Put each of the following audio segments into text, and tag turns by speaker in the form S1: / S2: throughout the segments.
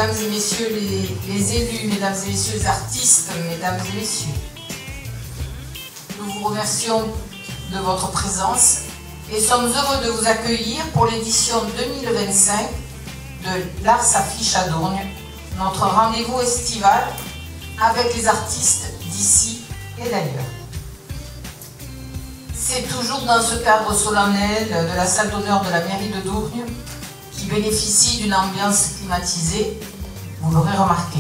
S1: mesdames et messieurs les élus, mesdames et messieurs les artistes, mesdames et messieurs, nous vous remercions de votre présence et sommes heureux de vous accueillir pour l'édition 2025 de l'Ars Affiche à Dourgne, notre rendez-vous estival avec les artistes d'ici et d'ailleurs. C'est toujours dans ce cadre solennel de la salle d'honneur de la mairie de Dourgne, qui bénéficie d'une ambiance climatisée, vous l'aurez remarqué.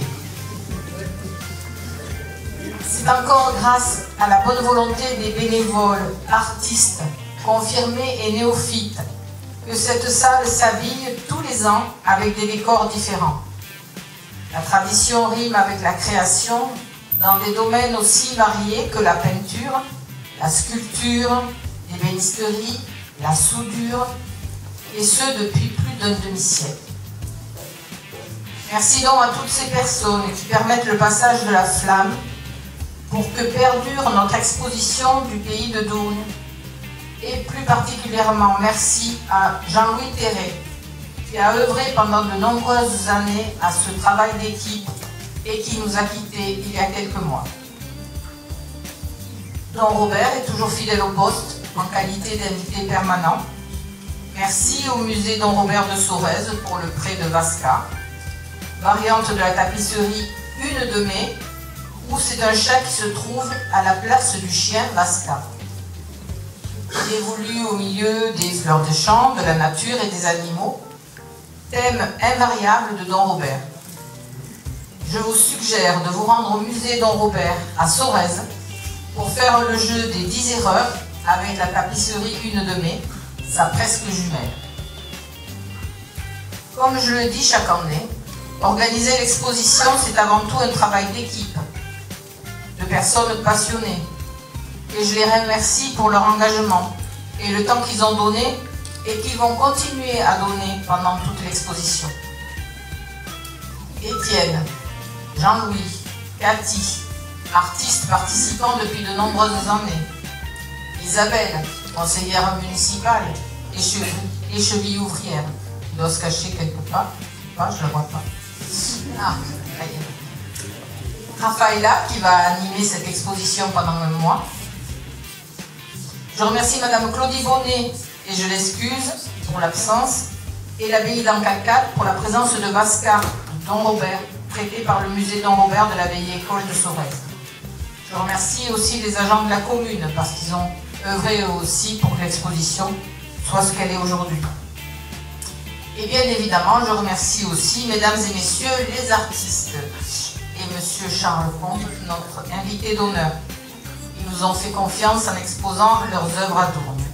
S1: C'est encore grâce à la bonne volonté des bénévoles, artistes, confirmés et néophytes, que cette salle s'habille tous les ans avec des décors différents. La tradition rime avec la création dans des domaines aussi variés que la peinture, la sculpture, l'ébénisterie, la soudure, et ce depuis plus d'un demi-siècle. Merci donc à toutes ces personnes qui permettent le passage de la flamme pour que perdure notre exposition du pays de Dourgne. Et plus particulièrement merci à Jean-Louis Terret, qui a œuvré pendant de nombreuses années à ce travail d'équipe et qui nous a quittés il y a quelques mois. Don Robert est toujours fidèle au poste en qualité d'invité permanent. Merci au musée Don Robert de Sorèze pour le prêt de Vasca, variante de la tapisserie Une de Mai, où c'est un chat qui se trouve à la place du chien Vasca. Il évolue au milieu des fleurs de champ, de la nature et des animaux, thème invariable de Don Robert. Je vous suggère de vous rendre au musée Don Robert à Sorèze pour faire le jeu des 10 erreurs avec la tapisserie Une de Mai, sa presque jumelle. Comme je le dis chaque année, organiser l'exposition, c'est avant tout un travail d'équipe, de personnes passionnées. Et je les remercie pour leur engagement et le temps qu'ils ont donné et qu'ils vont continuer à donner pendant toute l'exposition. Étienne, Jean-Louis, Cathy, artistes participants depuis de nombreuses années. Isabelle, conseillère municipale et cheville ouvrière. Il doit se cacher quelque part. Je ne la vois pas. Ah, là y est. Rafaela, qui va animer cette exposition pendant un mois. Je remercie Madame Claudie Bonnet, et je l'excuse pour l'absence, et l'abbaye d'Ancalcal pour la présence de Vasca, Don Robert, prêté par le musée Don Robert de l'abbaye école de Sorèze. Je remercie aussi les agents de la commune, parce qu'ils ont œuvré aussi pour que l'exposition soit ce qu'elle est aujourd'hui. Et bien évidemment, je remercie aussi, mesdames et messieurs, les artistes, et monsieur Charles Comte, notre invité d'honneur. Ils nous ont fait confiance en exposant leurs œuvres à Dourgne.